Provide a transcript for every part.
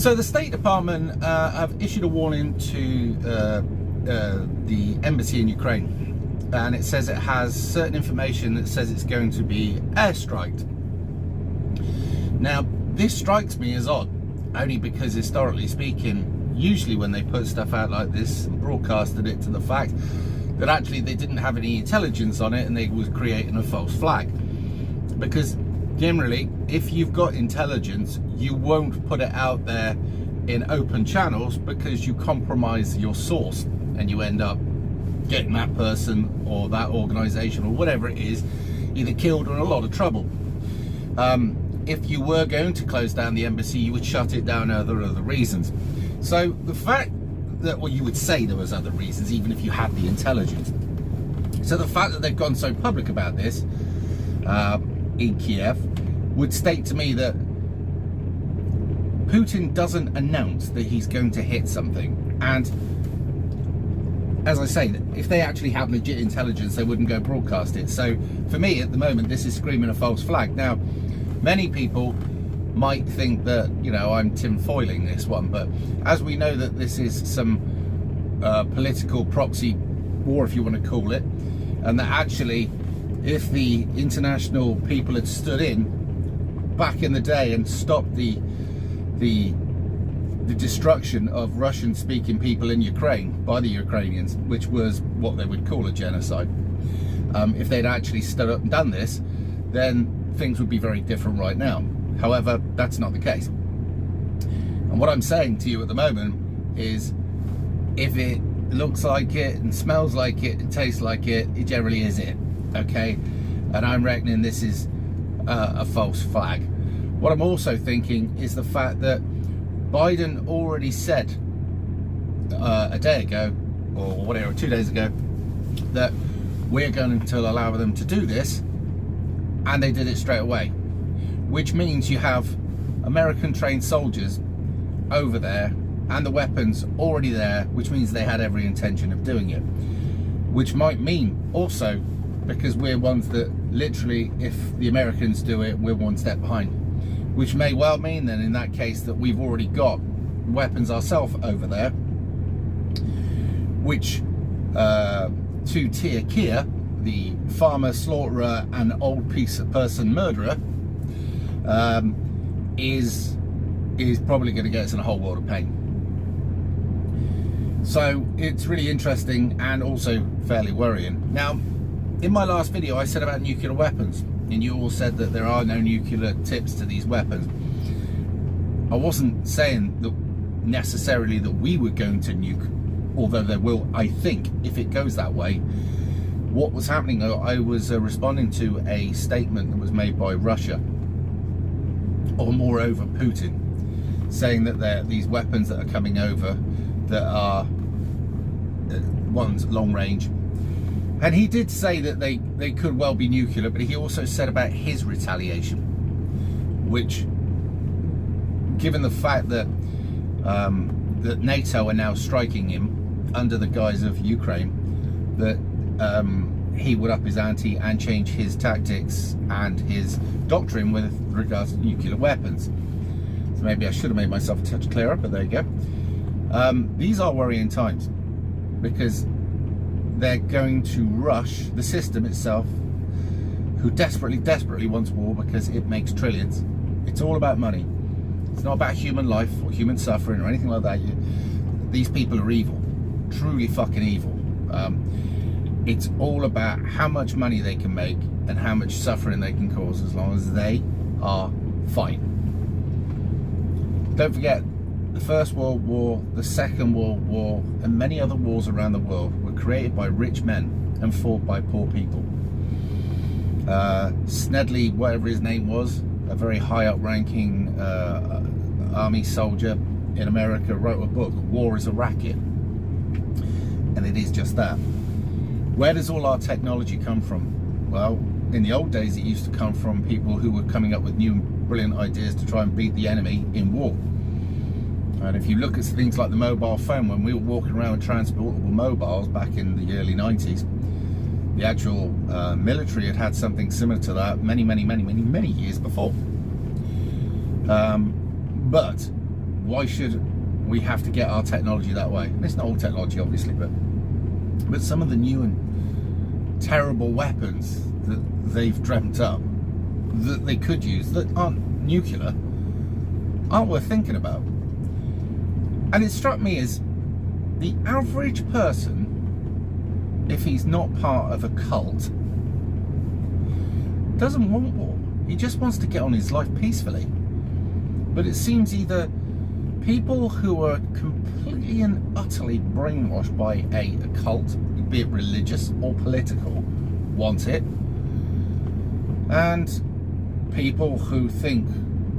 So the State Department have issued a warning to the embassy in Ukraine, and it says it has certain information that says it's going to be airstriked. Now, this strikes me as odd, only because historically speaking, usually when they put stuff out like this and broadcasted it to the fact that actually they didn't have any intelligence on it and they was creating a false flag. Because generally, if you've got intelligence, you won't put it out there in open channels because you compromise your source and you end up getting that person or that organization or whatever it is either killed or in a lot of trouble. If you were going to close down the embassy, you would shut it down for other reasons. So the fact that, well, you would say there was other reasons even if you had the intelligence. So the fact that they've gone so public about this in Kiev would state to me that Putin doesn't announce that he's going to hit something. And as I say, if they actually had legit intelligence, they wouldn't go broadcast it. So for me at the moment, this is screaming a false flag. Now, many people might think that, you know, I'm tinfoiling this one, but as we know that this is some political proxy war, if you want to call it, and that actually if the international people had stood in back in the day and stopped the destruction of Russian speaking people in Ukraine by the Ukrainians, which was what they would call a genocide, if they'd actually stood up and done this, then things would be very different right now. However, that's not the case. And what I'm saying to you at the moment is, if it looks like it and smells like it and tastes like it, it generally is it. Okay, and I'm reckoning this is a false flag. What I'm also thinking is the fact that Biden already said a day ago, or whatever, 2 days ago, that we're going to allow them to do this, and they did it straight away, which means you have American trained soldiers over there and the weapons already there, which means they had every intention of doing it, which might mean also, because we're ones that literally, if the Americans do it, we're one step behind, which may well mean then in that case that we've already got weapons ourselves over there, which to Tia Kia, the farmer, slaughterer and old piece of person murderer, is probably going to get us in a whole world of pain. So it's really interesting and also fairly worrying. Now, in my last video I said about nuclear weapons, and you all said that there are no nuclear tips to these weapons. I wasn't saying that necessarily that we were going to nuke, although there will, I think, if it goes that way. What was happening, I was responding to a statement that was made by Russia, or moreover Putin, saying that these weapons that are coming over that are ones long range, and he did say that they could well be nuclear, but he also said about his retaliation, which, given the fact that that NATO are now striking him under the guise of Ukraine, that he would up his ante and change his tactics and his doctrine with regards to nuclear weapons. So maybe I should have made myself a touch clearer, but there you go. These are worrying times, because they're going to rush the system itself, who desperately wants war because it makes trillions. It's all about money. It's not about human life or human suffering or anything like that. These people are evil, truly fucking evil. It's all about how much money they can make and how much suffering they can cause, as long as they are fine. Don't forget, the First World War, the Second World War, and many other wars around the world were created by rich men and fought by poor people. Snedley, whatever his name was, a very high up ranking army soldier in America, wrote a book, War is a Racket. And it is just that. Where does all our technology come from? Well, in the old days it used to come from people who were coming up with new brilliant ideas to try and beat the enemy in war. And if you look at things like the mobile phone, when we were walking around with transportable mobiles back in the early 90s, the actual military had something similar to that many years before. But why should we have to get our technology that way? And it's not all technology, obviously, but some of the new and terrible weapons that they've dreamt up that they could use that aren't nuclear aren't worth thinking about. And it struck me as the average person, if he's not part of a cult, doesn't want war. He just wants to get on his life peacefully. But it seems either people who are completely and utterly brainwashed by a cult, be it religious or political, want it, and people who think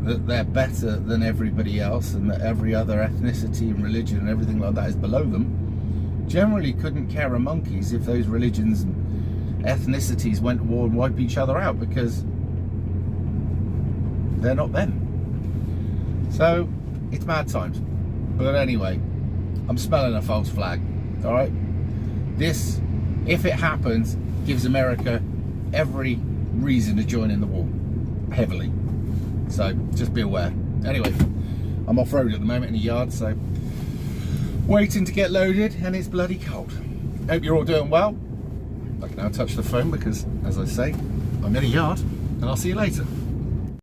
that they're better than everybody else and that every other ethnicity and religion and everything like that is below them, generally couldn't care a monkeys if those religions and ethnicities went to war and wipe each other out, because they're not them. So it's mad times. But anyway, I'm smelling a false flag. All right, this, if it happens, gives America every reason to join in the war heavily. So just be aware. Anyway, I'm off-road at the moment in the yard, so waiting to get loaded, and it's bloody cold. Hope you're all doing well. I can now touch the phone because, as I say, I'm in a yard, and I'll see you later.